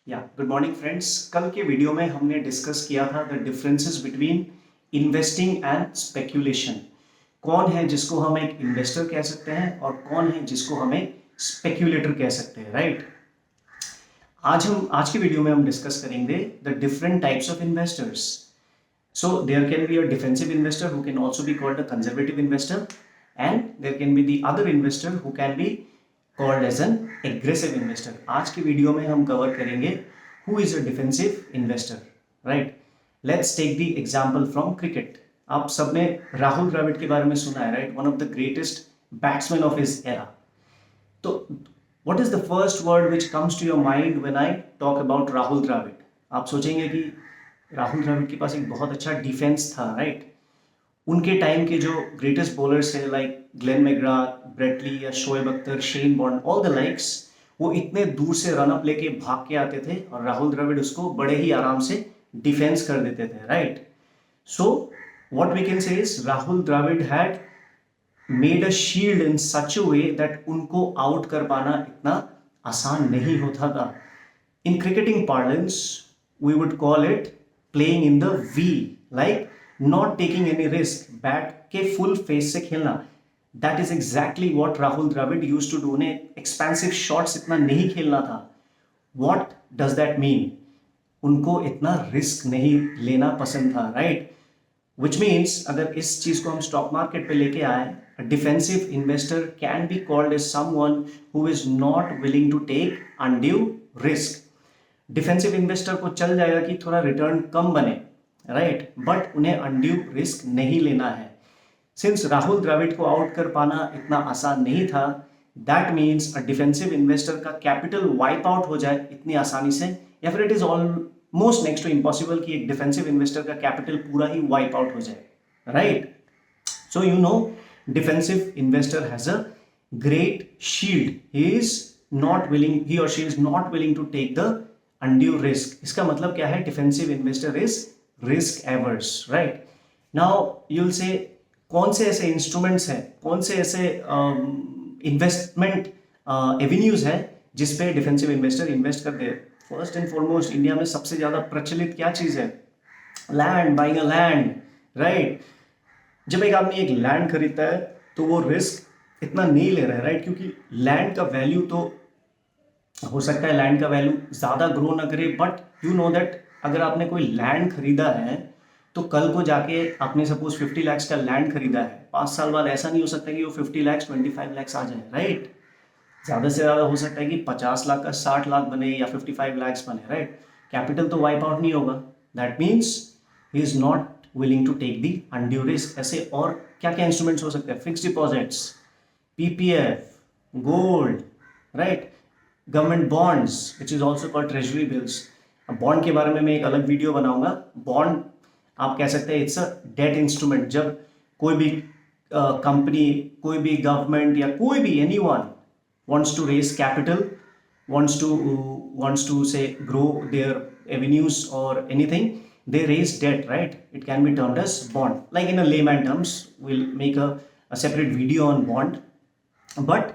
Good morning friends. कल के video में हमने डिस्कस किया था the differences between investing and speculation. कौन है जिसको हम एक इन्वेस्टर कह सकते हैं और कौन है जिसको हम एक स्पेक्यूलेटर कह सकते हैं, राइट। आज की वीडियो में हम डिस्कस करेंगे the different types of investors. So there can be a defensive investor who can also be called a conservative investor, and there can be the other investor who can be called as an aggressive investor. आज की video में हम cover करेंगे who is a defensive investor, right? Let's take the example from cricket. आप सबने राहुल द्रविड़ के बारे में सुना है, right? One of the greatest batsmen of his era. तो what is the first word which comes to your mind when I talk about Rahul Dravid? आप सोचेंगे कि राहुल द्रविड़ के पास एक बहुत अच्छा डिफेंस था, राइट। उनके टाइम के जो ग्रेटेस्ट बॉलर्स है लाइक ग्लेन मैकग्राथ, ब्रेटली या Shoaib Akhtar, Shane bond, all the likes, वो इतने दूर से रन अप लेके भाग के आते थे और राहुल द्रविड़ उसको बड़े ही आराम से डिफेंस कर देते थे, right. So what we can say is Rahul Dravid had made a shield in such a way that उनको आउट कर पाना इतना आसान नहीं होता था। In cricketing parlance we would call it playing in the V, like not taking any risk, bat के full face से खेलना। That is exactly what Rahul Dravid used to do। उन्हें एक्सपेंसिव शॉट्स इतना नहीं खेलना था। What does that mean? उनको इतना रिस्क नहीं लेना पसंद था, राइट। Which means अगर इस चीज को हम स्टॉक मार्केट पे लेके आए, a defensive investor can be called as someone who is not willing to take undue risk। Defensive investor को चल जाएगा कि थोड़ा रिटर्न कम बने, राइट, बट उन्हें अनड्यू रिस्क नहीं लेना है। सिंस राहुल द्रविड़ को आउट कर पाना इतना आसान नहीं था, that means a defensive investor का कैपिटल वाइप आउट हो जाए इतनी आसानी से, या फिर it is almost next to impossible कि एक डिफेंसिव इन्वेस्टर का कैपिटल पूरा ही वाइप आउट हो जाए, right. So you know defensive investor has a great shield. He और she is not willing to take the undue risk. इसका मतलब क्या है? Defensive investor is risk averse, right. Now you will say कौन से ऐसे इंस्ट्रूमेंट्स हैं, कौन से ऐसे इन्वेस्टमेंट एवेन्यूज हैं जिस पे डिफेंसिव इन्वेस्टर इन्वेस्ट करते हैं। फर्स्ट एंड फॉरमोस्ट इंडिया में सबसे ज्यादा प्रचलित क्या चीज है? Land, buying a land, right. जब एक आदमी एक लैंड खरीदता है तो वो रिस्क इतना नहीं ले रहा है, राइट, क्योंकि लैंड का वैल्यू तो हो सकता है लैंड का वैल्यू ज़्यादा ग्रो ना करे, बट यू नो दैट अगर आपने कोई लैंड खरीदा है तो कल को जाके आपने सपोज 50 लाख का लैंड खरीदा है, 5 साल बाद ऐसा नहीं हो सकता कि वो 50 लाख 25 लाख आ जाए, राइट। ज़्यादा से ज़्यादा हो सकता है कि 50 लाख का 60 लाख बने या 55 लाख बने, राइट। कैपिटल तो वाइप आउट नहीं होगा। That means he is not willing to take the undue risk. ऐसे और क्या क्या इंस्ट्रूमेंट्स हो सकते हैं? Fix deposits, PPF, gold, right, government bonds which is also called treasury bills. अब बॉन्ड के बारे में मैं एक अलग वीडियो बनाऊंगा। बॉन्ड आप कह सकते हैं इट्स अ डेट इंस्ट्रूमेंट। जब कोई भी कंपनी, कोई भी गवर्नमेंट या कोई भी anyone wants to raise capital, wants to say grow their avenues or anything, they raise debt, right? It can be termed as bond. Like in a layman terms, we'll make a separate video on bond, but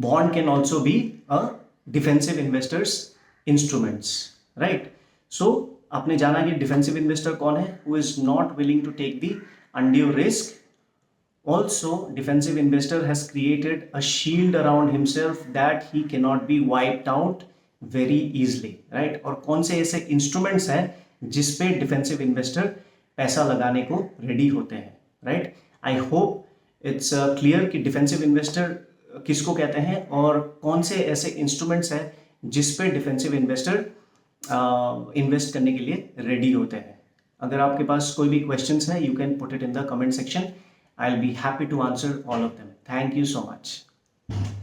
bond can also be a defensive investors instruments, right. So आपने जाना कि defensive investor कौन है? Who is not willing to take the undue risk. Also defensive investor has created a shield around himself that he can not be wiped out very easily, right. और कौन से ऐसे instruments हैं जिसपे defensive investor पैसा लगाने को ready होते हैं, right. I hope it's clear कि डिफेंसिव इन्वेस्टर किसको कहते हैं और कौन से ऐसे इंस्ट्रूमेंट्स हैं जिस पे डिफेंसिव इन्वेस्टर इन्वेस्ट करने के लिए रेडी होते हैं। अगर आपके पास कोई भी क्वेश्चंस है, you can put it in the comment section. I will be happy to answer all of them. Thank you so much.